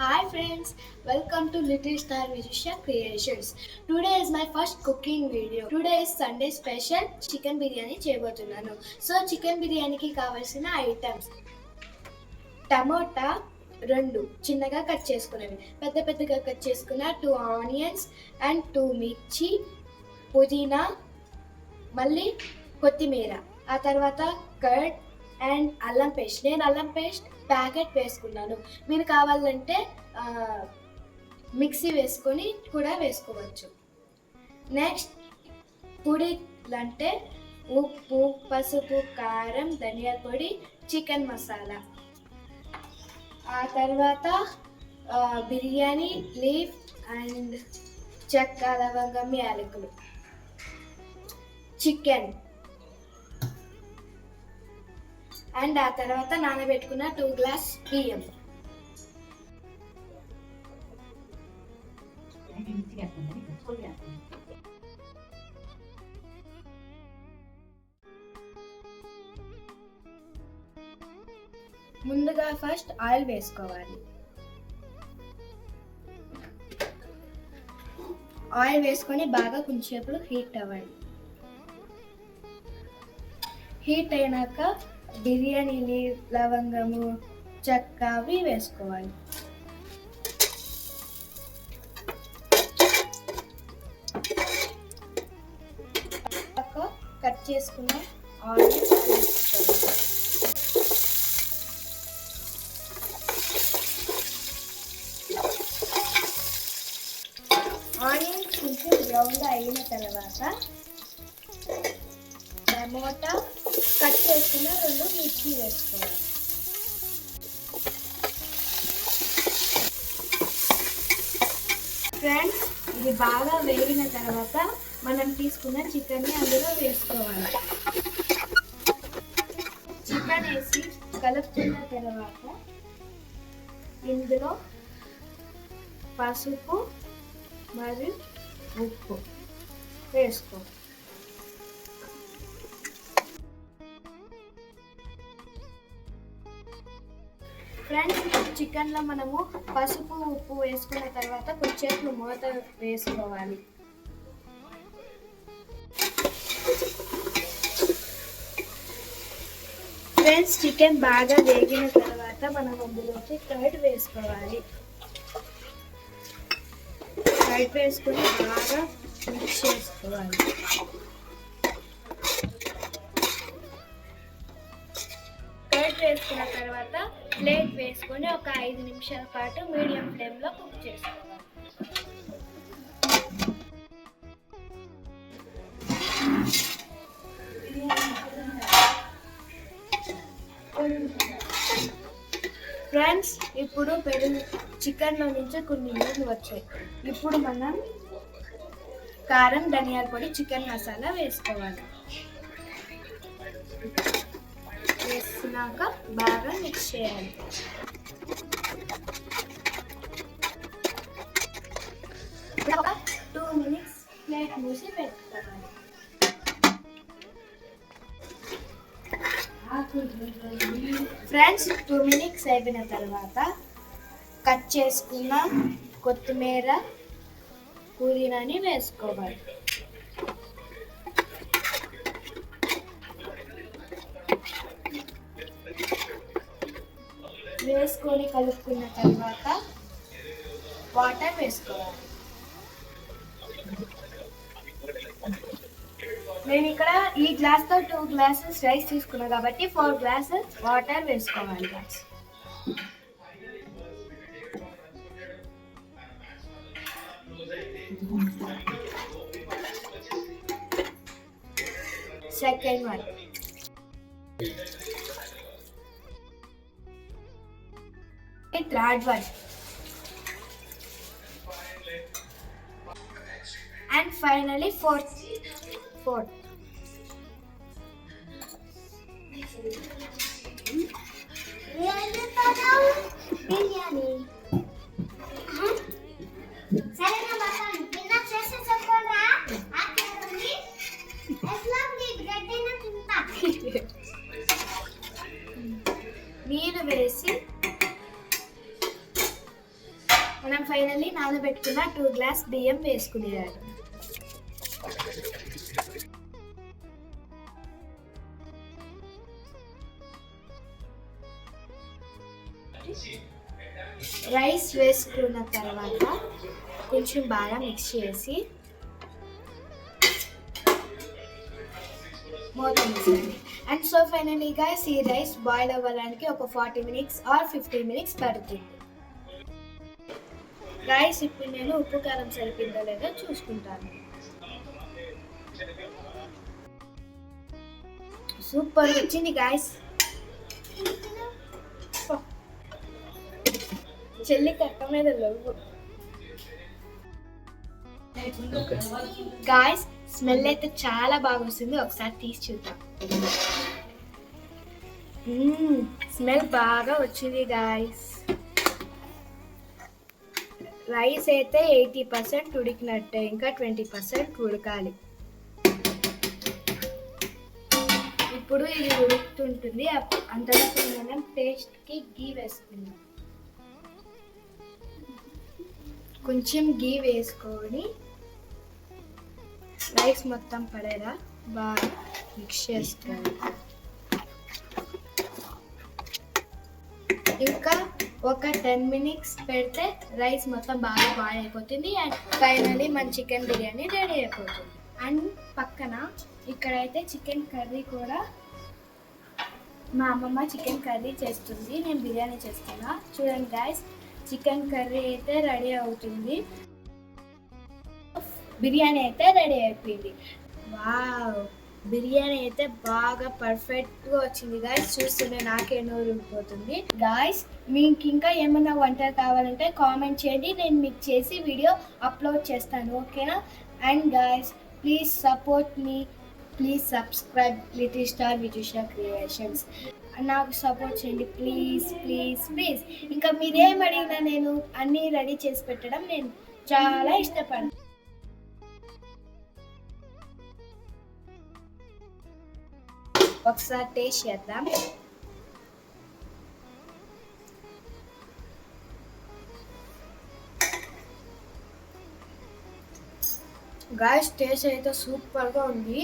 Hi friends, welcome to Little Star Musician Creations. Today is my first cooking video. Today is Sunday special chicken biryani చేయబోతున్నాను. So chicken బిర్యానీకి కావాల్సిన items tomato 2 చిన్నగా cut చేసుకున్నవి, పెద్దగా cut చేసుకున్న 2 onions and 2 మిర్చి, పుదీనా, మళ్ళీ కొత్తిమీర, ఆ తర్వాత కర్డ్ అండ్ అల్లం పేస్ట్. నేను అల్లం పేస్ట్ ప్యాకెట్ వేసుకున్నాను. మీరు కావాలంటే మిక్సీ వేసుకొని కూడా వేసుకోవచ్చు. నెక్స్ట్ పొడిలు అంటే ఉప్పు, పసుపు, కారం, ధనియాల పొడి, చికెన్ మసాలా, ఆ తర్వాత బిర్యానీ లీఫ్ అండ్ చెక్క, లవంగం, యాలకులు, చికెన్ అండ్ ఆ తర్వాత నానబెట్టుకున్న 2 గ్లాస్ బియ్యం. ముందుగా ఫస్ట్ ఆయిల్ వేసుకోవాలి. ఆయిల్ వేసుకొని బాగా కొంచెంసేపు హీట్ అవ్వాలి. హీట్ అయినాక బిర్యానీ లవంగము, చెక్క అవి వేసుకోవాలి. కట్ చేసుకున్న ఆనియన్స్ వేసుకోవాలి. ఆనియన్స్ కొంచెం బ్రౌన్గా అయిన తర్వాత టమోటా కట్ చేసుకున్న 2 మిర్చి వేసుకోవాలి. ఫ్రెండ్స్, ఇది బాగా వేగిన తర్వాత మనం తీసుకున్న చికెన్ని అందులో వేసుకోవాలి. చికెన్ వేసి కలుపుకున్న తర్వాత ఇందులో పసుపు మరియు ఉప్పు వేసుకోవాలి. ఫ్రెండ్స్, చికెన్లో మనము పసుపు ఉప్పు వేసుకున్న తర్వాత కొంచెంసేపు మూత వేసుకోవాలి. ఫ్రెండ్స్, చికెన్ బాగా వేగిన తర్వాత మనం అందులోకి కర్డ్ వేసుకోవాలి. కర్డ్ వేసుకొని బాగా మిక్స్ చేసుకోవాలి. కర్డ్ వేసుకున్న తర్వాత ప్లేట్ వేసుకొని ఒక 5 నిమిషాల పాటు మీడియం ఫ్లేమ్లో కుక్ చేసుకోవాలి. ఫ్రెండ్స్, ఇప్పుడు చికెన్లో నుంచి కొన్ని నీళ్ళు వచ్చాయి. ఇప్పుడు మనం కారం, ధనియాల పొడి, చికెన్ మసాలా వేసుకోవాలి. వేసినాక బాగా మిక్స్ చేయాలి. ఒక 2 మినిట్స్ ప్లేట్ మూసి పెట్టుకోవాలి. ఫ్రెండ్స్, 2 మినిట్స్ అయిపోయిన తర్వాత కట్ చేసుకున్న కొత్తిమీర, పుదీనాని వేసుకోవాలి. వేసుకొని కలుపుకున్న తర్వాత వాటర్ వేసుకోవాలి. నేను ఇక్కడ ఈ గ్లాస్తో 2 గ్లాసెస్ రైస్ తీసుకున్నాను కాబట్టి 4 గ్లాసెస్ వాటర్ వేసుకోవాలి. Second one. Third one. And finally fourth. Biryani. నీళ్ళు వేసి ఫైనల్లీ నానబెట్టుకున్న 2 గ్లాస్ బియ్యం వేసుకునేయాలి. రైస్ వేసుకున్న తర్వాత కొంచెం బాగా మిక్స్ చేసి మూత వేసేయండి. అండ్ సో ఫైనల్లీ గైస్ ఈ రైస్ బాయిల్ అవ్వడానికి ఒక 40 మినిట్స్ ఆర్ 50 మినిట్స్ పడుతుంది. రైస్ ఇప్పుడు నేను ఉప్పు కారం సరిపోయిందో లేదో చూసుకుంటాను. సూపర్ వచ్చింది గైస్. చెల్లి కట్ట మీద లేవు గాయస్. స్మెల్ అయితే చాలా బాగా వస్తుంది, ఒకసారి తీసి చూద్దాం. స్మెల్ బాగా వచ్చింది గాయస్. రైస్ అయితే 80% ఉడికినట్టే, ఇంకా 20% ఉడకాలి. ఇప్పుడు ఇది ఉడుకుతుంటుంది, అంతలోపు మనం టేస్ట్కి గీ వేసుకుందాం. కొంచెం గీ వేసుకొని రైస్ మొత్తం పడేలా బాగా మిక్స్ చేసుకోవాలి. ఇంకా ఒక 10 మినిట్స్ పెడితే రైస్ మొత్తం బాగా బాయిల్ అయిపోతుంది. అండ్ ఫైనల్లీ మన చికెన్ బిర్యానీ రెడీ అయిపోతుంది. అండ్ పక్కన ఇక్కడైతే చికెన్ కర్రీ కూడా మా అమ్మమ్మ చికెన్ కర్రీ చేస్తుంది, నేను బిర్యానీ చేస్తున్నా. చూడండి గైస్, చికెన్ కర్రీ అయితే రెడీ అవుతుంది, బిర్యానీ అయితే రెడీ అయిపోయింది. వావ్, బిర్యానీ అయితే బాగా పర్ఫెక్ట్గా వచ్చింది గాయస్. చూస్తుంటే నాకే నోరు ఊరిపోతుంది. గాయస్, మీకు ఇంకా ఏమైనా వంటలు కావాలంటే కామెంట్ చేయండి, నేను మీకు చేసి వీడియో అప్లోడ్ చేస్తాను, ఓకేనా? And guys, please support me, please subscribe little star Vijusha creations. నాకు సపోర్ట్ చేయండి ప్లీజ్ ప్లీజ్ ప్లీజ్. ఇంకా మీరేం అడిగినా నేను అన్నీ రెడీ చేసి పెట్టడం నేను చాలా ఇష్టపడతాను. ఒకసారి టేస్ట్ చేద్దాం. గాయస్, టేస్ట్ అయితే సూపర్గా ఉంది.